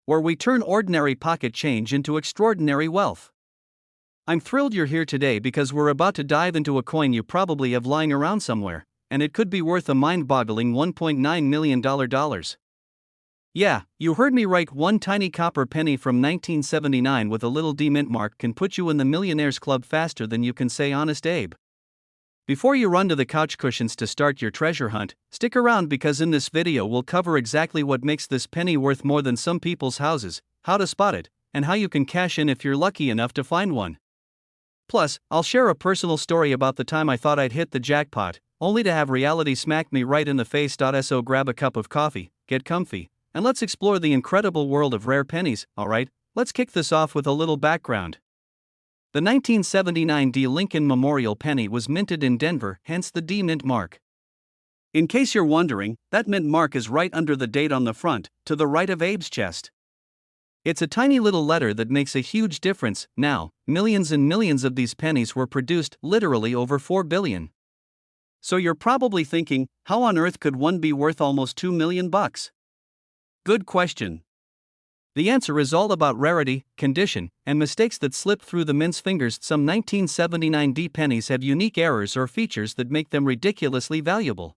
where we turn ordinary pocket change into extraordinary wealth. I'm thrilled you're here today because we're about to dive into a coin you probably have lying around somewhere, and it could be worth a mind-boggling $1.9 million. Yeah, you heard me right. One tiny copper penny from 1979 with a little D mint mark can put you in the millionaires club faster than you can say Honest Abe. Before you run to the couch cushions to start your treasure hunt, stick around because in this video we'll cover exactly what makes this penny worth more than some people's houses, how to spot it, and how you can cash in if you're lucky enough to find one. Plus, I'll share a personal story about the time I thought I'd hit the jackpot, only to have reality smack me right in the face. So grab a cup of coffee, get comfy, and let's explore the incredible world of rare pennies. Alright, let's kick this off with a little background. The 1979 D. Lincoln Memorial penny was minted in Denver, hence the D mint mark. In case you're wondering, that mint mark is right under the date on the front, to the right of Abe's chest. It's a tiny little letter that makes a huge difference. Now, millions and millions of these pennies were produced, literally over 4 billion. So you're probably thinking, how on earth could one be worth almost $2 million? Good question. The answer is all about rarity, condition, and mistakes that slip through the mint's fingers. Some 1979 D pennies have unique errors or features that make them ridiculously valuable.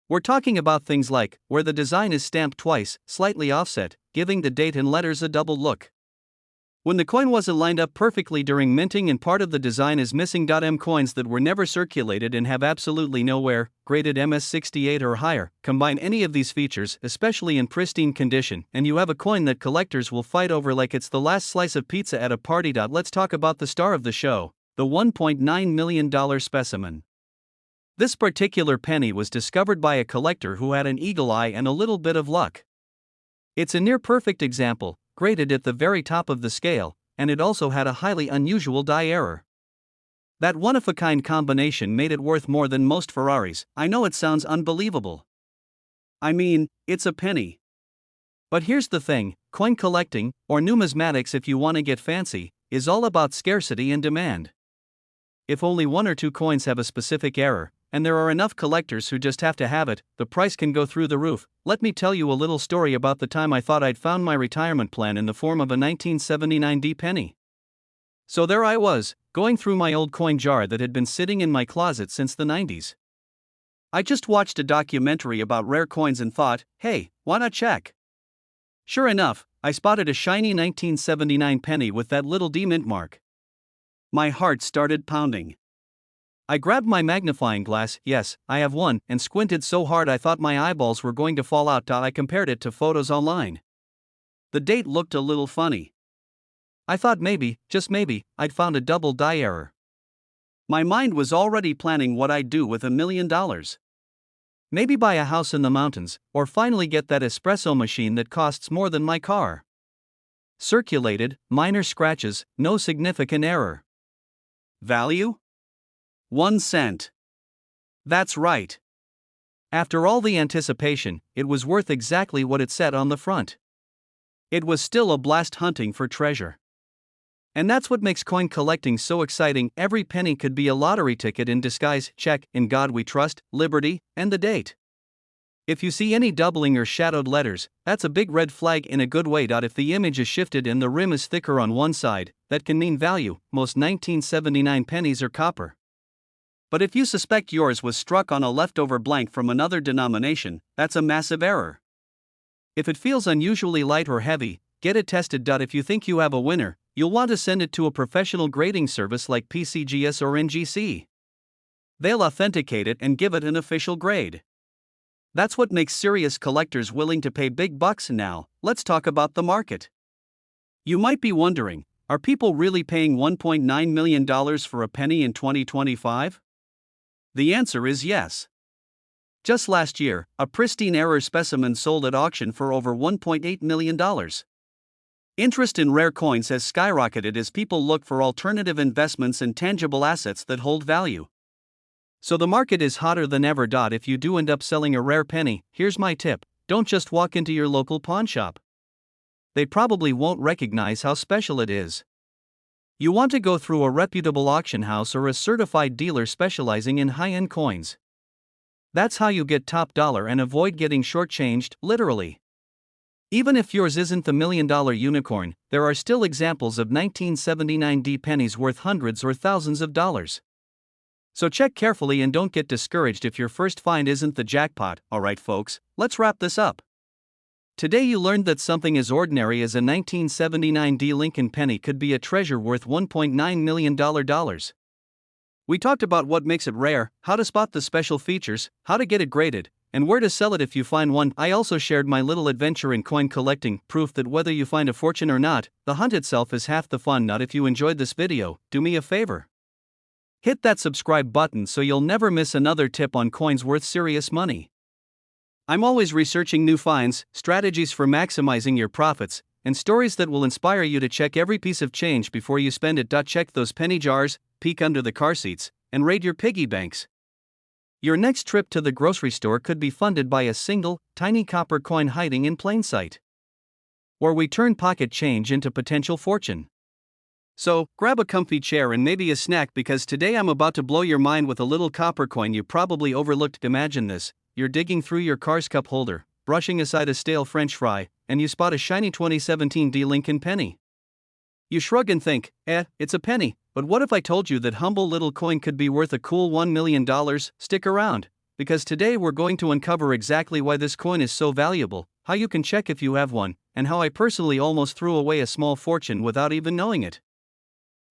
We're talking about things like where the design is stamped twice, slightly offset, giving the date and letters a double look. When the coin wasn't lined up perfectly during minting and part of the design is missing. Coins that were never circulated and have absolutely no wear, graded MS68 or higher. Combine any of these features, especially in pristine condition, and you have a coin that collectors will fight over like it's the last slice of pizza at a party. Let's talk about the star of the show, the $1.9 million specimen. This particular penny was discovered by a collector who had an eagle eye and a little bit of luck. It's a near-perfect example, graded at the very top of the scale, and it also had a highly unusual die error. That one-of-a-kind combination made it worth more than most Ferraris. I know it sounds unbelievable. I mean, it's a penny. But here's the thing, coin collecting, or numismatics if you want to get fancy, is all about scarcity and demand. If only one or two coins have a specific error, and there are enough collectors who just have to have it, the price can go through the roof. Let me tell you a little story about the time I thought I'd found my retirement plan in the form of a 1979 D penny. So there I was, going through my old coin jar that had been sitting in my closet since the 90s. I just watched a documentary about rare coins and thought, hey, why not check? Sure enough, I spotted a shiny 1979 penny with that little D mint mark. My heart started pounding. I grabbed my magnifying glass, yes, I have one, and squinted so hard I thought my eyeballs were going to fall out. I compared it to photos online. The date looked a little funny. I thought maybe, just maybe, I'd found a double die error. My mind was already planning what I'd do with $1 million. Maybe buy a house in the mountains, or finally get that espresso machine that costs more than my car. Circulated, minor scratches, no significant error. Value? 1 cent. That's right. After all the anticipation, it was worth exactly what it said on the front. It was still a blast hunting for treasure. And that's what makes coin collecting so exciting. Every penny could be a lottery ticket in disguise. Check, in God we trust, liberty, and the date. If you see any doubling or shadowed letters, that's a big red flag in a good way. If the image is shifted and the rim is thicker on one side, that can mean value. Most 1979 pennies are copper. But if you suspect yours was struck on a leftover blank from another denomination, that's a massive error. If it feels unusually light or heavy, get it tested. If you think you have a winner, you'll want to send it to a professional grading service like PCGS or NGC. They'll authenticate it and give it an official grade. That's what makes serious collectors willing to pay big bucks. Now, let's talk about the market. You might be wondering, are people really paying $1.9 million for a penny in 2025? The answer is yes. Just last year, a pristine error specimen sold at auction for over $1.8 million. Interest in rare coins has skyrocketed as people look for alternative investments and tangible assets that hold value. So the market is hotter than ever. If you do end up selling a rare penny, here's my tip: don't just walk into your local pawn shop. They probably won't recognize how special it is. You want to go through a reputable auction house or a certified dealer specializing in high-end coins. That's how you get top dollar and avoid getting shortchanged, literally. Even if yours isn't the $1 million unicorn, there are still examples of 1979 D pennies worth hundreds or thousands of dollars. So check carefully and don't get discouraged if your first find isn't the jackpot. Alright folks, let's wrap this up. Today you learned that something as ordinary as a 1979 D Lincoln penny could be a treasure worth $1.9 million. We talked about what makes it rare, how to spot the special features, how to get it graded, and where to sell it if you find one. I also shared my little adventure in coin collecting, proof that whether you find a fortune or not, the hunt itself is half the fun. Not if you enjoyed this video, do me a favor. Hit that subscribe button so you'll never miss another tip on coins worth serious money. I'm always researching new finds, strategies for maximizing your profits, and stories that will inspire you to check every piece of change before you spend it. Check those penny jars, peek under the car seats, and raid your piggy banks. Your next trip to the grocery store could be funded by a single, tiny copper coin hiding in plain sight. Or we turn pocket change into potential fortune. So, grab a comfy chair and maybe a snack because today I'm about to blow your mind with a little copper coin you probably overlooked. Imagine this: you're digging through your car's cup holder, brushing aside a stale French fry, and you spot a shiny 2017 D Lincoln penny. You shrug and think, it's a penny, but what if I told you that humble little coin could be worth a cool $1 million? Stick around, because today we're going to uncover exactly why this coin is so valuable, how you can check if you have one, and how I personally almost threw away a small fortune without even knowing it.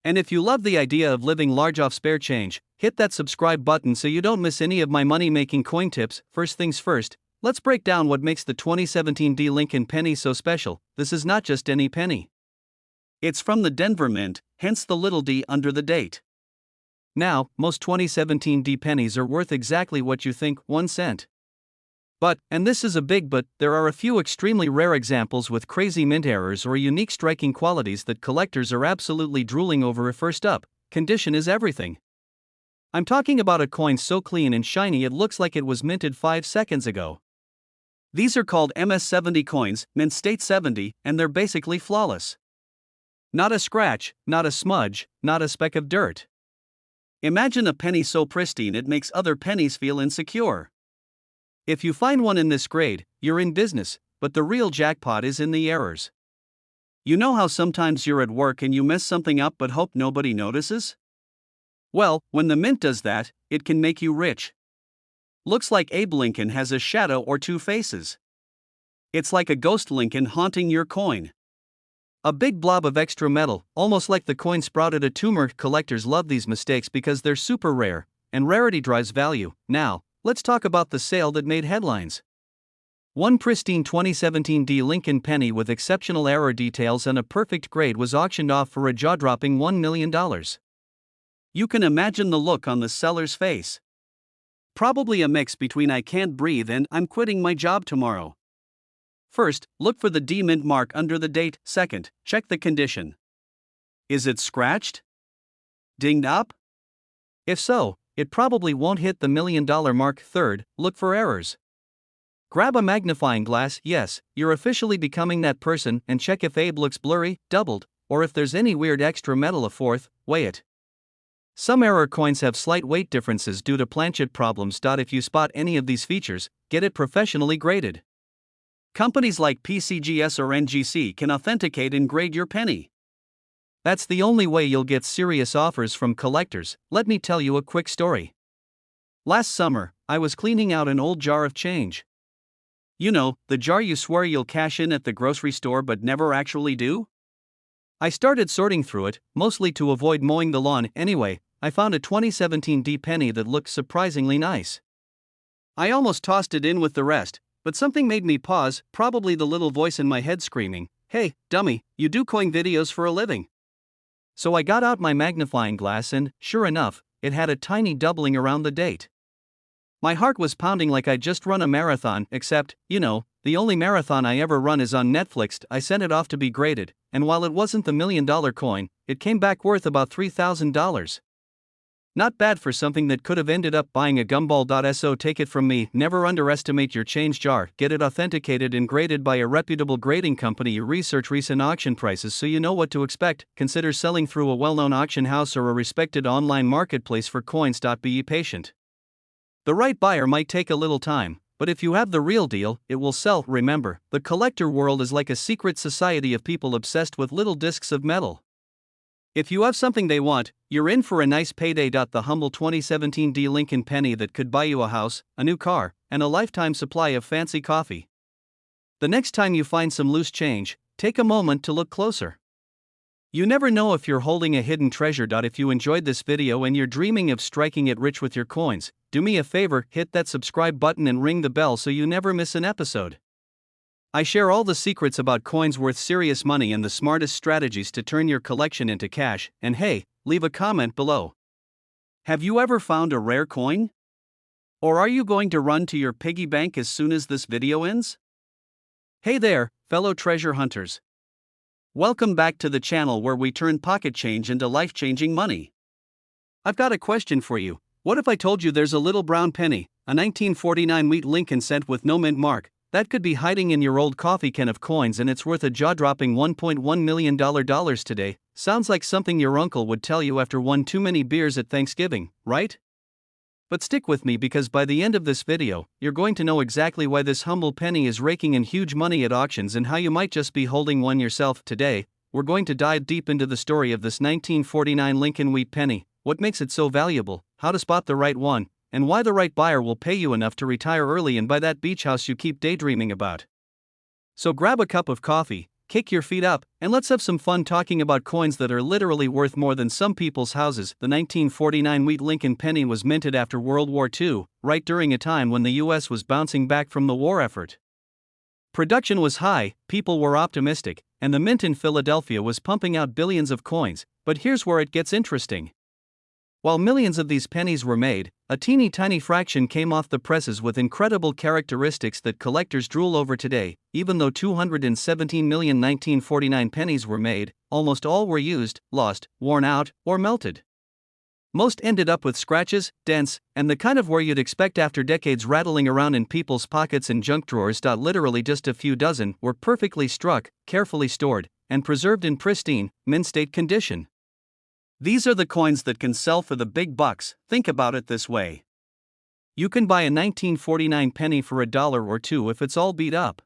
And if you love the idea of living large off spare change, hit that subscribe button so you don't miss any of my money-making coin tips. First things first, let's break down what makes the 2017 D Lincoln penny so special. This is not just any penny. It's from the Denver Mint, hence the little d under the date. Now, most 2017 D pennies are worth exactly what you think, 1 cent. But, and this is a big but, there are a few extremely rare examples with crazy mint errors or unique striking qualities that collectors are absolutely drooling over. First up, condition is everything. I'm talking about a coin so clean and shiny it looks like it was minted 5 seconds ago. These are called MS-70 coins, mint state 70, and they're basically flawless. Not a scratch, not a smudge, not a speck of dirt. Imagine a penny so pristine it makes other pennies feel insecure. If you find one in this grade, you're in business, but the real jackpot is in the errors. You know how sometimes you're at work and you mess something up but hope nobody notices? Well, when the mint does that, it can make you rich. Looks like Abe Lincoln has a shadow or 2 faces. It's like a ghost Lincoln haunting your coin. A big blob of extra metal, almost like the coin sprouted a tumor. Collectors love these mistakes because they're super rare, and rarity drives value. Now, let's talk about the sale that made headlines. One pristine 2017 D Lincoln penny with exceptional error details and a perfect grade was auctioned off for a jaw-dropping $1 million. You can imagine the look on the seller's face. Probably a mix between I can't breathe and I'm quitting my job tomorrow. First, look for the D mint mark under the date. Second, check the condition. Is it scratched? Dinged up? If so, it probably won't hit the $1 million mark. Third, look for errors. Grab a magnifying glass, yes, you're officially becoming that person, and check if Abe looks blurry, doubled, or if there's any weird extra metal. Fourth, weigh it. Some error coins have slight weight differences due to planchet problems. If you spot any of these features, get it professionally graded. Companies like PCGS or NGC can authenticate and grade your penny. That's the only way you'll get serious offers from collectors. Let me tell you a quick story. Last summer, I was cleaning out an old jar of change. You know, the jar you swear you'll cash in at the grocery store but never actually do? I started sorting through it, mostly to avoid mowing the lawn. Anyway, I found a 2017 D penny that looked surprisingly nice. I almost tossed it in with the rest, but something made me pause, probably the little voice in my head screaming, "Hey, dummy, you do coin videos for a living." So I got out my magnifying glass and, sure enough, it had a tiny doubling around the date. My heart was pounding like I'd just run a marathon, except, the only marathon I ever run is on Netflix. I sent it off to be graded, and while it wasn't the $1 million coin, it came back worth about $3,000. Not bad for something that could have ended up buying a gumball. So take it from me, never underestimate your change jar. Get it authenticated and graded by a reputable grading company. Research recent auction prices so you know what to expect. Consider selling through a well-known auction house or a respected online marketplace for coins. Be patient. The right buyer might take a little time, but if you have the real deal, it will sell. Remember, the collector world is like a secret society of people obsessed with little discs of metal. If you have something they want, you're in for a nice payday. The humble 2017 D Lincoln penny that could buy you a house, a new car, and a lifetime supply of fancy coffee. The next time you find some loose change, take a moment to look closer. You never know if you're holding a hidden treasure. If you enjoyed this video and you're dreaming of striking it rich with your coins, do me a favor, hit that subscribe button and ring the bell so you never miss an episode. I share all the secrets about coins worth serious money and the smartest strategies to turn your collection into cash. And hey, leave a comment below. Have you ever found a rare coin? Or are you going to run to your piggy bank as soon as this video ends? Hey there, fellow treasure hunters. Welcome back to the channel where we turn pocket change into life-changing money. I've got a question for you. What if I told you there's a little brown penny, a 1949 wheat Lincoln cent with no mint mark, that could be hiding in your old coffee can of coins and it's worth a jaw-dropping $1.1 million today? Sounds like something your uncle would tell you after one too many beers at Thanksgiving, right? But stick with me because by the end of this video, you're going to know exactly why this humble penny is raking in huge money at auctions and how you might just be holding one yourself. Today, we're going to dive deep into the story of this 1949 Lincoln wheat penny, what makes it so valuable, how to spot the right one, and why the right buyer will pay you enough to retire early and buy that beach house you keep daydreaming about. So grab a cup of coffee, kick your feet up, and let's have some fun talking about coins that are literally worth more than some people's houses. The 1949 wheat Lincoln penny was minted after World War II, right during a time when the US was bouncing back from the war effort. Production was high, people were optimistic, and the mint in Philadelphia was pumping out billions of coins. But here's where it gets interesting. While millions of these pennies were made, a teeny tiny fraction came off the presses with incredible characteristics that collectors drool over today. Even though 217 million 1949 pennies were made, almost all were used, lost, worn out, or melted. Most ended up with scratches, dents, and the kind of wear you'd expect after decades rattling around in people's pockets and junk drawers. Literally just a few dozen were perfectly struck, carefully stored, and preserved in pristine, mint state condition. These are the coins that can sell for the big bucks. Think about it this way. You can buy a 1949 penny for $1 or $2 if it's all beat up.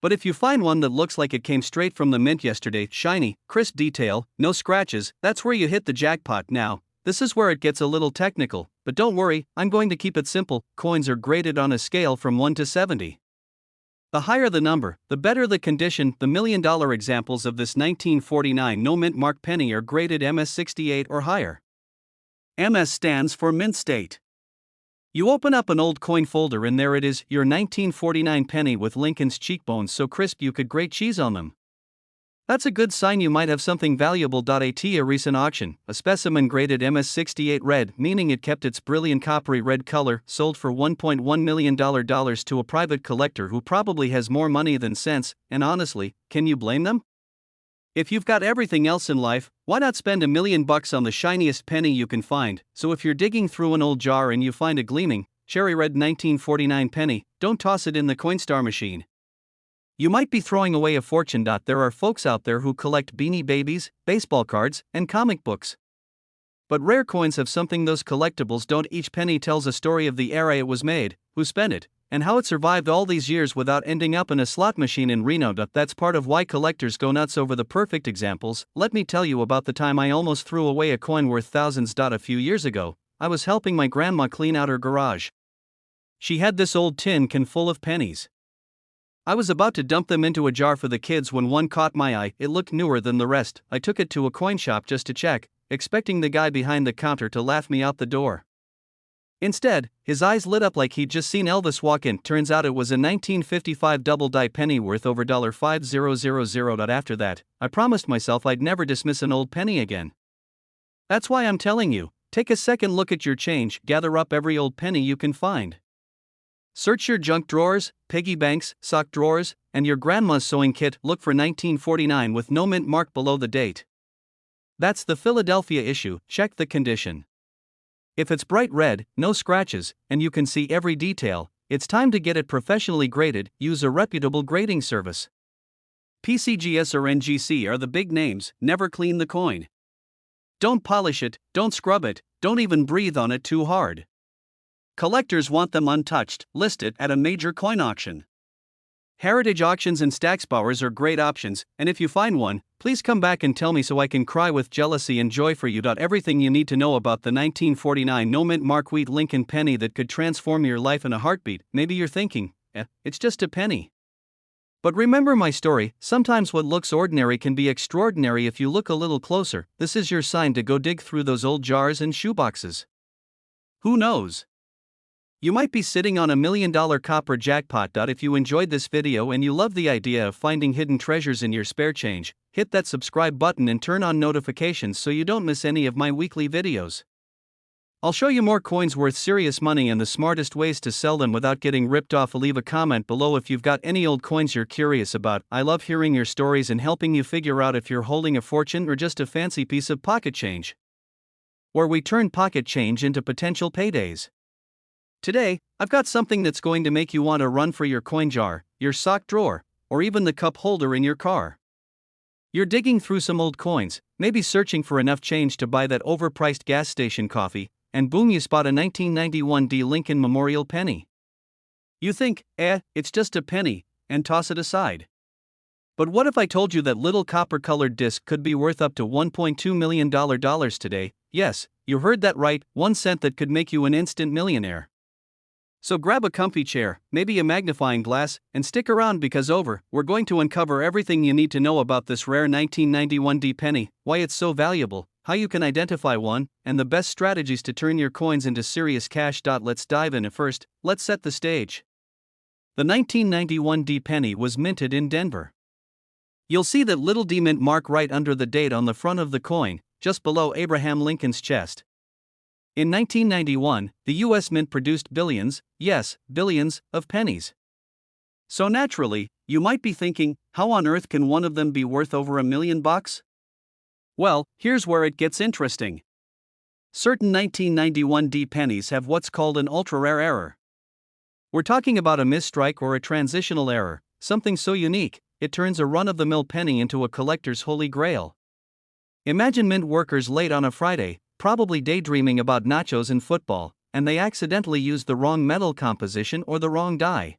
But if you find one that looks like it came straight from the mint yesterday, shiny, crisp detail, no scratches, that's where you hit the jackpot. Now, this is where it gets a little technical, but don't worry, I'm going to keep it simple. Coins are graded on a scale from 1 to 70. The higher the number, the better the condition. The $1 million examples of this 1949 no mint mark penny are graded MS 68 or higher. MS stands for mint state. You open up an old coin folder and there it is, your 1949 penny with Lincoln's cheekbones so crisp you could grate cheese on them. That's a good sign you might have something valuable. At a recent auction, a specimen graded MS 68 red, meaning it kept its brilliant coppery red color, sold for $1.1 million to a private collector who probably has more money than sense, and honestly, can you blame them? If you've got everything else in life, why not spend $1 million on the shiniest penny you can find? So if you're digging through an old jar and you find a gleaming, cherry red 1949 penny, don't toss it in the Coinstar machine. You might be throwing away a fortune. There are folks out there who collect Beanie Babies, baseball cards, and comic books. But rare coins have something those collectibles don't. Each penny tells a story of the era it was made, who spent it, and how it survived all these years without ending up in a slot machine in Reno. That's part of why collectors go nuts over the perfect examples. Let me tell you about the time I almost threw away a coin worth thousands. A few years ago, I was helping my grandma clean out her garage. She had this old tin can full of pennies. I was about to dump them into a jar for the kids when one caught my eye. It looked newer than the rest. I took it to a coin shop just to check, expecting the guy behind the counter to laugh me out the door. Instead, his eyes lit up like he'd just seen Elvis walk in. Turns out it was a 1955 double-die penny worth over $5,000. After that, I promised myself I'd never dismiss an old penny again. That's why I'm telling you, take a second look at your change, gather up every old penny you can find. Search your junk drawers, piggy banks, sock drawers, and your grandma's sewing kit. Look for 1949 with no mint mark below the date. That's the Philadelphia issue. Check the condition. If it's bright red, no scratches, and you can see every detail, it's time to get it professionally graded. Use a reputable grading service. PCGS or NGC are the big names. Never clean the coin. Don't polish it, don't scrub it, don't even breathe on it too hard. Collectors want them untouched, listed at a major coin auction. Heritage auctions and Stacksbowers are great options, and if you find one, please come back and tell me so I can cry with jealousy and joy for you. Everything you need to know about the 1949 no-mint Mark Wheat Lincoln penny that could transform your life in a heartbeat. Maybe you're thinking, it's just a penny. But remember my story, sometimes what looks ordinary can be extraordinary if you look a little closer. This is your sign to go dig through those old jars and shoeboxes. Who knows? You might be sitting on $1 million copper jackpot. If you enjoyed this video and you love the idea of finding hidden treasures in your spare change, hit that subscribe button and turn on notifications so you don't miss any of my weekly videos. I'll show you more coins worth serious money and the smartest ways to sell them without getting ripped off. Leave a comment below if you've got any old coins you're curious about. I love hearing your stories and helping you figure out if you're holding a fortune or just a fancy piece of pocket change. Where we turn pocket change into potential paydays. Today, I've got something that's going to make you want to run for your coin jar, your sock drawer, or even the cup holder in your car. You're digging through some old coins, maybe searching for enough change to buy that overpriced gas station coffee, and boom, you spot a 1991 D Lincoln Memorial penny. You think, it's just a penny, and toss it aside. But what if I told you that little copper-colored disc could be worth up to $1.2 million today? Yes, you heard that right, 1 cent that could make you an instant millionaire. So grab a comfy chair, maybe a magnifying glass, and stick around because we're going to uncover everything you need to know about this rare 1991 D penny, why it's so valuable, how you can identify one, and the best strategies to turn your coins into serious cash. Let's dive in. First, let's set the stage. The 1991 D penny was minted in Denver. You'll see that little D mint mark right under the date on the front of the coin, just below Abraham Lincoln's chest. In 1991, the U.S. Mint produced billions, yes, billions, of pennies. So naturally, you might be thinking, how on earth can one of them be worth over $1 million? Well, here's where it gets interesting. Certain 1991 D pennies have what's called an ultra-rare error. We're talking about a misstrike or a transitional error, something so unique, it turns a run-of-the-mill penny into a collector's holy grail. Imagine mint workers late on a Friday, probably daydreaming about nachos and football, and they accidentally used the wrong metal composition or the wrong die.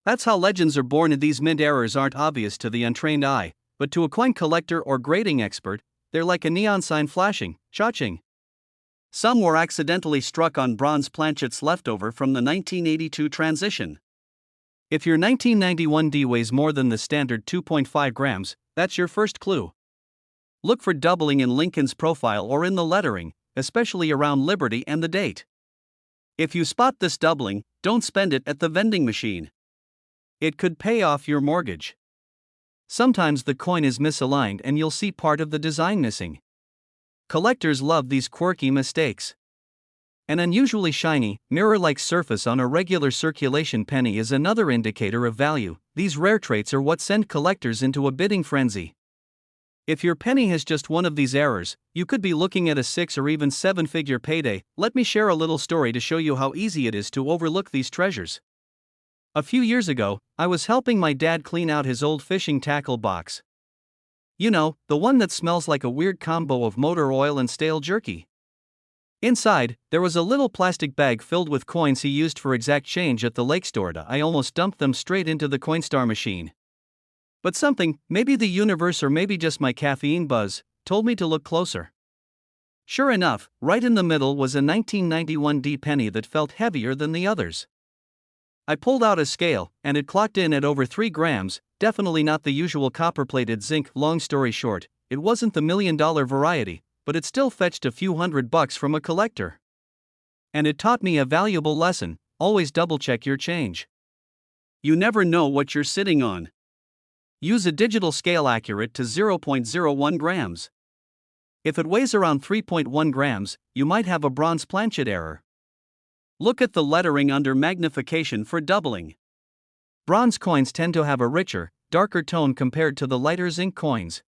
That's how legends are born, and these mint errors aren't obvious to the untrained eye, but to a coin collector or grading expert, they're like a neon sign flashing, cha-ching. Some were accidentally struck on bronze planchets left over from the 1982 transition. If your 1991 D weighs more than the standard 2.5 grams, that's your first clue. Look for doubling in Lincoln's profile or in the lettering, especially around Liberty and the date. If you spot this doubling, don't spend it at the vending machine. It could pay off your mortgage. Sometimes the coin is misaligned and you'll see part of the design missing. Collectors love these quirky mistakes. An unusually shiny, mirror-like surface on a regular circulation penny is another indicator of value. These rare traits are what send collectors into a bidding frenzy. If your penny has just one of these errors, you could be looking at a 6 or even 7-figure payday. Let me share a little story to show you how easy it is to overlook these treasures. A few years ago, I was helping my dad clean out his old fishing tackle box. You know, the one that smells like a weird combo of motor oil and stale jerky. Inside, there was a little plastic bag filled with coins he used for exact change at the lake store. I almost dumped them straight into the Coinstar machine. But something, maybe the universe or maybe just my caffeine buzz, told me to look closer. Sure enough, right in the middle was a 1991 D penny that felt heavier than the others. I pulled out a scale, and it clocked in at over 3 grams, definitely not the usual copper-plated zinc. Long story short, it wasn't the $1 million variety, but it still fetched a few $100 from a collector. And it taught me a valuable lesson: always double-check your change. You never know what you're sitting on. Use a digital scale accurate to 0.01 grams. If it weighs around 3.1 grams, you might have a bronze planchet error. Look at the lettering under magnification for doubling. Bronze coins tend to have a richer, darker tone compared to the lighter zinc coins.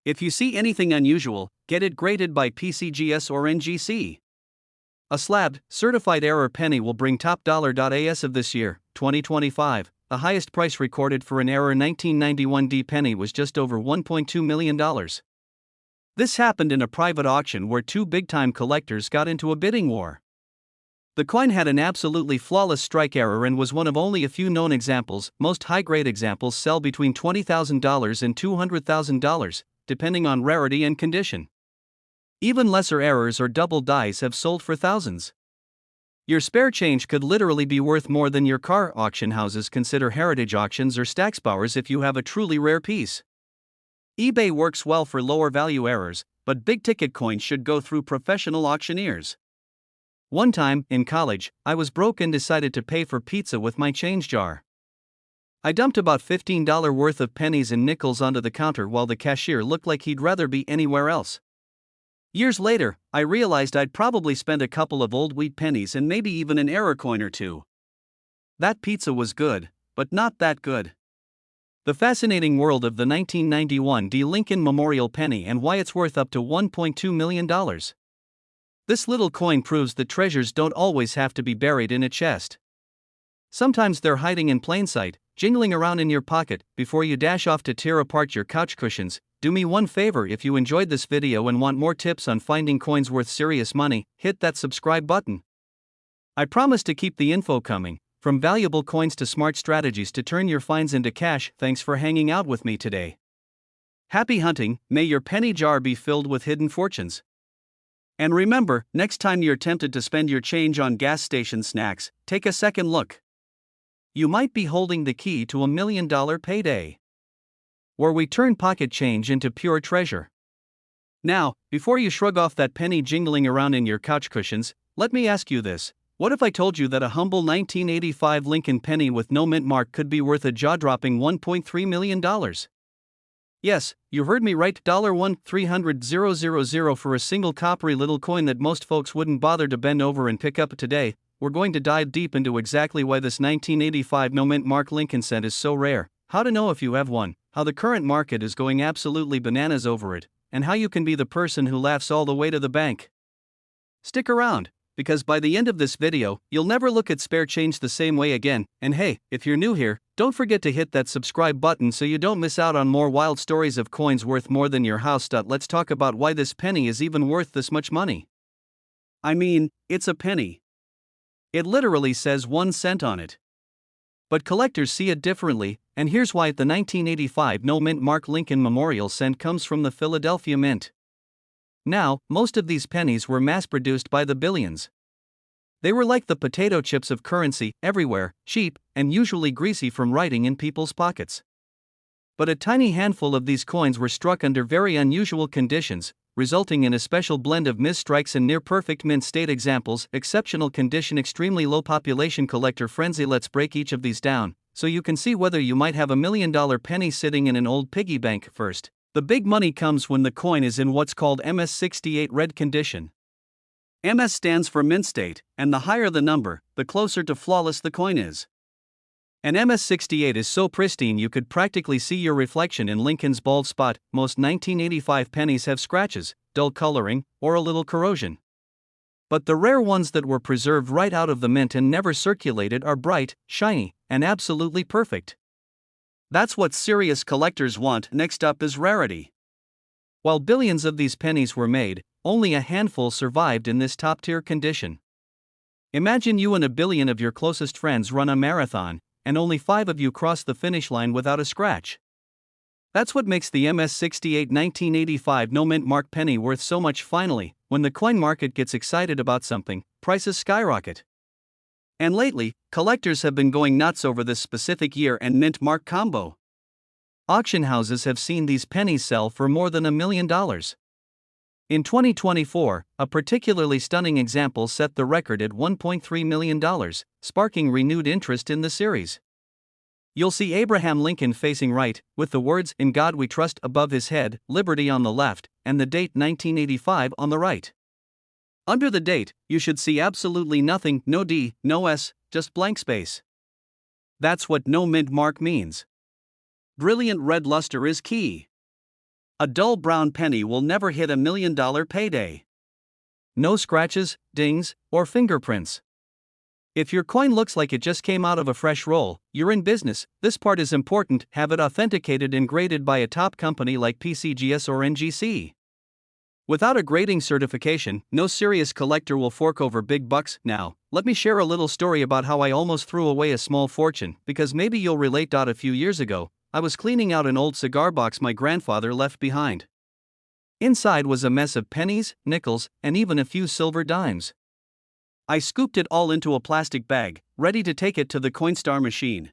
If you see anything unusual, get it graded by PCGS or NGC. A slabbed, certified error penny will bring top dollar. As of this year, 2025, the highest price recorded for an error 1991 D penny was just over $1.2 million. This happened in a private auction where two big-time collectors got into a bidding war. The coin had an absolutely flawless strike error and was one of only a few known examples. Most high-grade examples sell between $20,000 and $200,000, depending on rarity and condition. Even lesser errors or double dies have sold for thousands. Your spare change could literally be worth more than your car. Auction houses consider heritage auctions or Stacksbowers if you have a truly rare piece. eBay works well for lower value errors, but big-ticket coins should go through professional auctioneers. One time, in college, I was broke and decided to pay for pizza with my change jar. I dumped about $15 worth of pennies and nickels onto the counter while the cashier looked like he'd rather be anywhere else. Years later, I realized I'd probably spent a couple of old wheat pennies and maybe even an error coin or two. That pizza was good, but not that good. The fascinating world of the 1991 D. Lincoln Memorial penny and why it's worth up to $1.2 million. This little coin proves that treasures don't always have to be buried in a chest. Sometimes they're hiding in plain sight, jingling around in your pocket. Before you dash off to tear apart your couch cushions, do me one favor. If you enjoyed this video and want more tips on finding coins worth serious money, hit that subscribe button. I promise to keep the info coming, from valuable coins to smart strategies to turn your finds into cash. Thanks for hanging out with me today. Happy hunting, may your penny jar be filled with hidden fortunes. And remember, next time you're tempted to spend your change on gas station snacks, take a second look. You might be holding the key to $1 million payday, where we turn pocket change into pure treasure. Now, before you shrug off that penny jingling around in your couch cushions, let me ask you this. What if I told you that a humble 1985 Lincoln penny with no mint mark could be worth a jaw-dropping $1.3 million? Yes, you heard me right. $1,300,000 for a single coppery little coin that most folks wouldn't bother to bend over and pick up today. We're going to dive deep into exactly why this 1985 no mint mark Lincoln cent is so rare, how to know if you have one, how the current market is going absolutely bananas over it, and how you can be the person who laughs all the way to the bank. Stick around, because by the end of this video, you'll never look at spare change the same way again. And hey, if you're new here, don't forget to hit that subscribe button so you don't miss out on more wild stories of coins worth more than your house. Let's talk about why this penny is even worth this much money. I mean, it's a penny. It literally says 1 cent on it. But collectors see it differently, and here's why. The 1985 no mint mark Lincoln Memorial cent comes from the Philadelphia Mint. Now, most of these pennies were mass-produced by the billions. They were like the potato chips of currency, everywhere, cheap, and usually greasy from writing in people's pockets. But a tiny handful of these coins were struck under very unusual conditions, resulting in a special blend of misstrikes and near-perfect mint state examples. Exceptional condition, extremely low population, collector frenzy. Let's break each of these down, so you can see whether you might have $1 million penny sitting in an old piggy bank. First, the big money comes when the coin is in what's called MS68 red condition. MS stands for mint state, and the higher the number, the closer to flawless the coin is. An MS68 is so pristine you could practically see your reflection in Lincoln's bald spot. Most 1985 pennies have scratches, dull coloring, or a little corrosion. But the rare ones that were preserved right out of the mint and never circulated are bright, shiny, and absolutely perfect. That's what serious collectors want. Next up is rarity. While billions of these pennies were made, only a handful survived in this top-tier condition. Imagine you and a billion of your closest friends run a marathon, and only 5 of you cross the finish line without a scratch. That's what makes the MS68 1985 no mint mark penny worth so much. Finally, when the coin market gets excited about something, prices skyrocket. And lately, collectors have been going nuts over this specific year and mint mark combo. Auction houses have seen these pennies sell for more than $1 million. In 2024, a particularly stunning example set the record at $1.3 million, sparking renewed interest in the series. You'll see Abraham Lincoln facing right, with the words "In God We Trust" above his head, Liberty on the left, and the date 1985 on the right. Under the date, you should see absolutely nothing, no D, no S, just blank space. That's what no mint mark means. Brilliant red luster is key. A dull brown penny will never hit $1 million payday. No scratches, dings, or fingerprints. If your coin looks like it just came out of a fresh roll, you're in business. This part is important. Have it authenticated and graded by a top company like PCGS or NGC. Without a grading certification, no serious collector will fork over big bucks. Now, let me share a little story about how I almost threw away a small fortune, because maybe you'll relate. A few years ago, I was cleaning out an old cigar box my grandfather left behind. Inside was a mess of pennies, nickels, and even a few silver dimes. I scooped it all into a plastic bag, ready to take it to the Coinstar machine.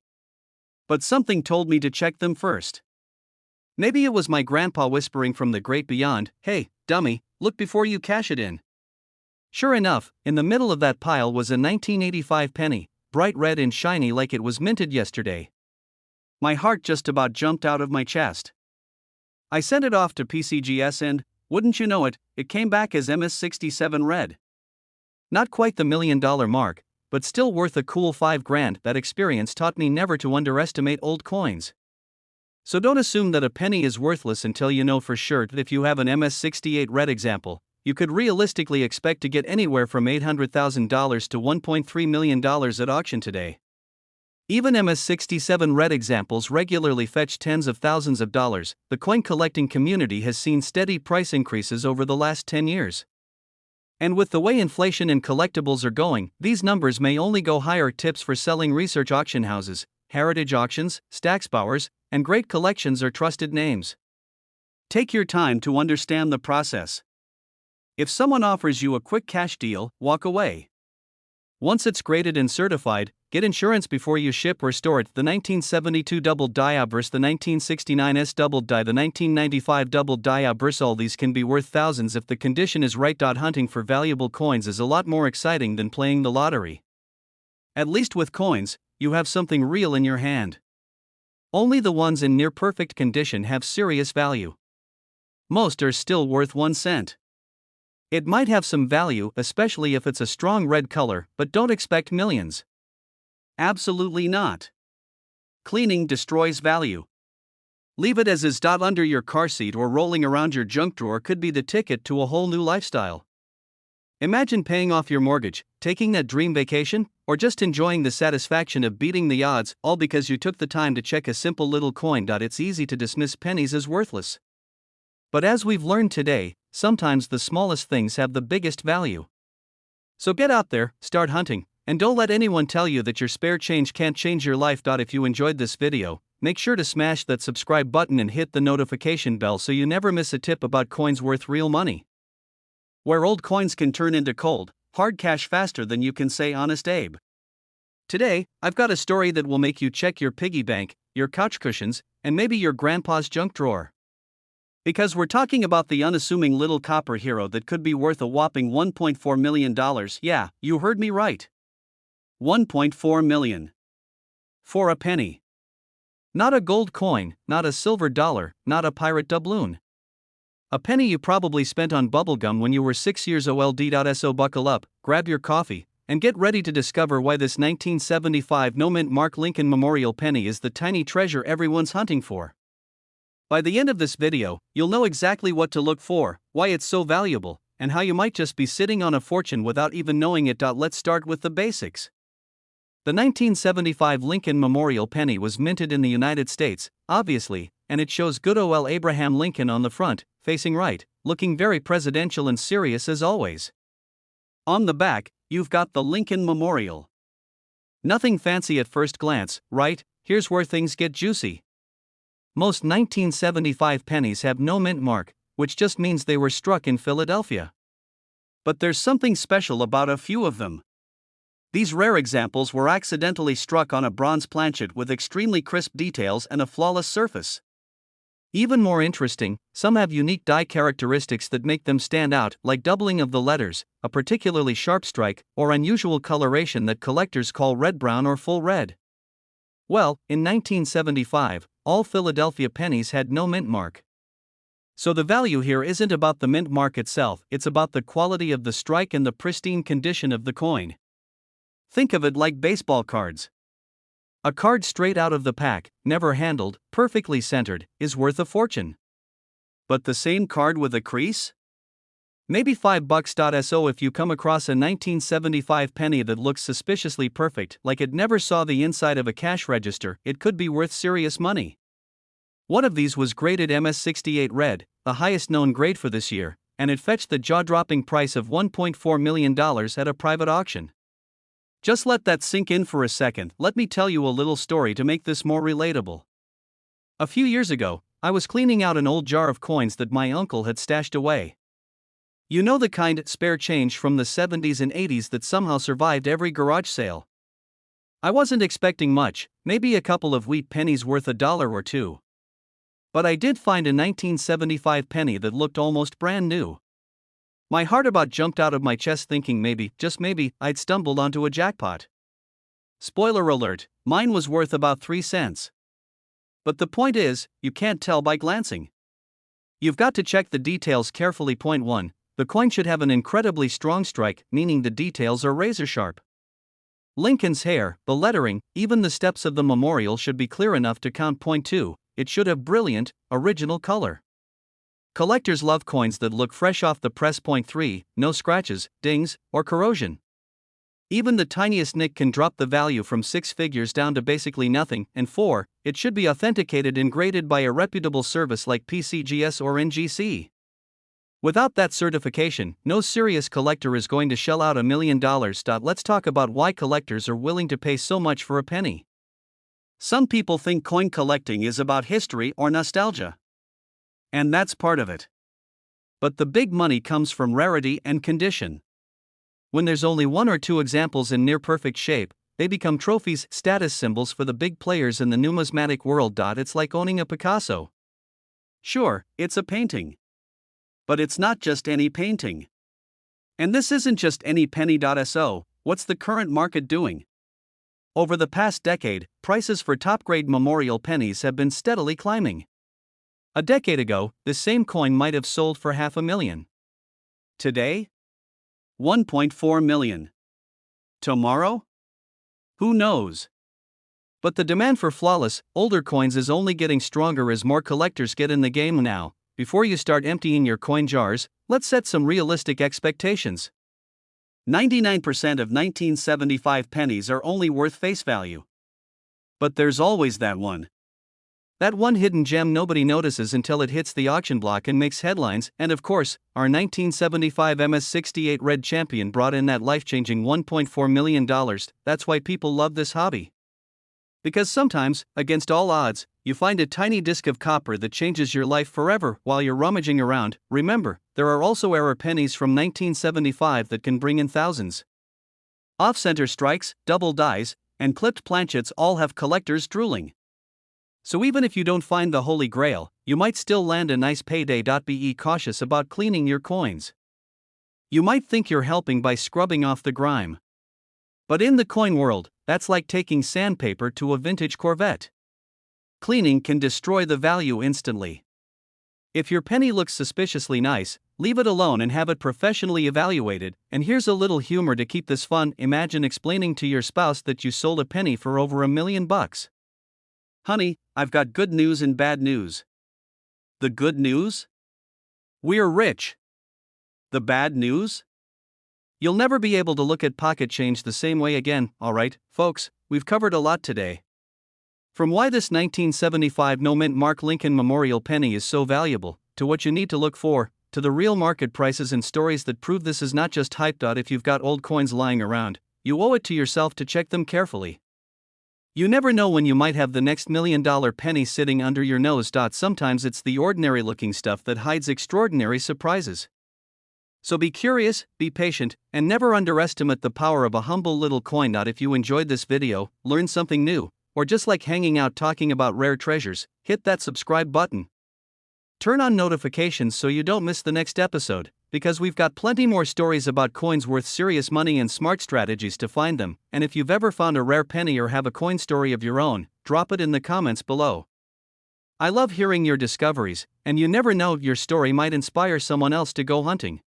But something told me to check them first. Maybe it was my grandpa whispering from the great beyond, "Hey, dummy, look before you cash it in." Sure enough, in the middle of that pile was a 1985 penny, bright red and shiny like it was minted yesterday. My heart just about jumped out of my chest. I sent it off to PCGS and, wouldn't you know it, it came back as MS67 red. Not quite the $1 million mark, but still worth a cool $5,000. That experience taught me never to underestimate old coins. So don't assume that a penny is worthless until you know for sure that if you have an MS68 red example, you could realistically expect to get anywhere from $800,000 to $1.3 million at auction today. Even MS67 red examples regularly fetch tens of thousands of dollars. The coin collecting community has seen steady price increases over the last 10 years. And with the way inflation and collectibles are going, these numbers may only go higher. Tips for selling: research auction houses, heritage auctions, Stacksbauers, and great collections are trusted names. Take your time to understand the process. If someone offers you a quick cash deal, walk away. Once it's graded and certified, get insurance before you ship or store it. The 1972 double die versus the 1969 double die, the 1995 double die versus all these can be worth thousands if the condition is right. Hunting for valuable coins is a lot more exciting than playing the lottery. At least with coins, you have something real in your hand. Only the ones in near perfect condition have serious value. Most are still worth 1 cent. It might have some value, especially if it's a strong red color, but don't expect millions. Absolutely not. Cleaning destroys value. Leave it as is. Under your car seat or rolling around your junk drawer could be the ticket to a whole new lifestyle. Imagine paying off your mortgage, taking that dream vacation, or just enjoying the satisfaction of beating the odds, all because you took the time to check a simple little coin. It's easy to dismiss pennies as worthless. But as we've learned today, sometimes the smallest things have the biggest value. So get out there, start hunting, and don't let anyone tell you that your spare change can't change your life. If you enjoyed this video, make sure to smash that subscribe button and hit the notification bell so you never miss a tip about coins worth real money. Where old coins can turn into cold, hard cash faster than you can say Honest Abe. Today, I've got a story that will make you check your piggy bank, your couch cushions, and maybe your grandpa's junk drawer. Because we're talking about the unassuming little copper hero that could be worth a whopping $1.4 million. Yeah, you heard me right. $1.4 million. For a penny. Not a gold coin, not a silver dollar, not a pirate doubloon. A penny you probably spent on bubblegum when you were 6 years old. So buckle up, grab your coffee, and get ready to discover why this 1975 no-mint mark Lincoln Memorial penny is the tiny treasure everyone's hunting for. By the end of this video, you'll know exactly what to look for, why it's so valuable, and how you might just be sitting on a fortune without even knowing it. Let's start with the basics. The 1975 Lincoln Memorial penny was minted in the United States, obviously, and it shows good old Abraham Lincoln on the front, facing right, looking very presidential and serious as always. On the back, you've got the Lincoln Memorial. Nothing fancy at first glance, right? Here's where things get juicy. Most 1975 pennies have no mint mark, which just means they were struck in Philadelphia. But there's something special about a few of them. These rare examples were accidentally struck on a bronze planchet with extremely crisp details and a flawless surface. Even more interesting, some have unique die characteristics that make them stand out, like doubling of the letters, a particularly sharp strike, or unusual coloration that collectors call red-brown or full red. Well, in 1975, all Philadelphia pennies had no mint mark. So the value here isn't about the mint mark itself, it's about the quality of the strike and the pristine condition of the coin. Think of it like baseball cards. A card straight out of the pack, never handled, perfectly centered, is worth a fortune. But the same card with a crease? Maybe $5. So if you come across a 1975 penny that looks suspiciously perfect, like it never saw the inside of a cash register, it could be worth serious money. One of these was graded MS68 red, the highest known grade for this year, and it fetched the jaw-dropping price of $1.4 million at a private auction. Just let that sink in for a second. Let me tell you a little story to make this more relatable. A few years ago, I was cleaning out an old jar of coins that my uncle had stashed away. You know, the kind, spare change from the 70s and 80s that somehow survived every garage sale. I wasn't expecting much, maybe a couple of wheat pennies worth $1 or $2. But I did find a 1975 penny that looked almost brand new. My heart about jumped out of my chest, thinking maybe, just maybe, I'd stumbled onto a jackpot. Spoiler alert, mine was worth about 3 cents. But the point is, you can't tell by glancing. You've got to check the details carefully. Point 1. The coin should have an incredibly strong strike, meaning the details are razor sharp. Lincoln's hair, the lettering, even the steps of the memorial should be clear enough to count. Point 2. It should have brilliant, original color. Collectors love coins that look fresh off the press. Point 3. No scratches, dings, or corrosion. Even the tiniest nick can drop the value from 6 figures down to basically nothing. And 4. It should be authenticated and graded by a reputable service like PCGS or NGC. Without that certification, no serious collector is going to shell out $1 million. Let's talk about why collectors are willing to pay so much for a penny. Some people think coin collecting is about history or nostalgia. And that's part of it. But the big money comes from rarity and condition. When there's only 1 or 2 examples in near perfect shape, they become trophies, status symbols for the big players in the numismatic world. It's like owning a Picasso. Sure, it's a painting. But it's not just any painting. And this isn't just any penny. So, what's the current market doing? Over the past decade, prices for top-grade memorial pennies have been steadily climbing. A decade ago, this same coin might have sold for $500,000. Today? $1.4 million. Tomorrow? Who knows? But the demand for flawless, older coins is only getting stronger as more collectors get in the game. Now, before you start emptying your coin jars, let's set some realistic expectations. 99% of 1975 pennies are only worth face value. But there's always that one. That one hidden gem nobody notices until it hits the auction block and makes headlines. And of course, our 1975 MS68 Red Champion brought in that life-changing $1.4 million. That's why people love this hobby. Because sometimes, against all odds, you find a tiny disc of copper that changes your life forever. While you're rummaging around, remember, there are also error pennies from 1975 that can bring in thousands. Off-center strikes, double dies, and clipped planchets all have collectors drooling. So even if you don't find the Holy Grail, you might still land a nice payday. Be cautious about cleaning your coins. You might think you're helping by scrubbing off the grime. But in the coin world, that's like taking sandpaper to a vintage Corvette. Cleaning can destroy the value instantly. If your penny looks suspiciously nice, leave it alone and have it professionally evaluated. And here's a little humor to keep this fun. Imagine explaining to your spouse that you sold a penny for over $1 million. Honey, I've got good news and bad news. The good news? We're rich. The bad news? You'll never be able to look at pocket change the same way again. Alright, folks, we've covered a lot today. From why this 1975 no-mint Mark Lincoln Memorial penny is so valuable, to what you need to look for, to the real market prices and stories that prove this is not just hype. If you've got old coins lying around, you owe it to yourself to check them carefully. You never know when you might have the next $1 million penny sitting under your nose. Sometimes it's the ordinary looking stuff that hides extraordinary surprises. So be curious, be patient, and never underestimate the power of a humble little coin. If you enjoyed this video, learned something new, or just like hanging out talking about rare treasures, hit that subscribe button. Turn on notifications so you don't miss the next episode, because we've got plenty more stories about coins worth serious money and smart strategies to find them. And if you've ever found a rare penny or have a coin story of your own, drop it in the comments below. I love hearing your discoveries, and you never know, your story might inspire someone else to go hunting.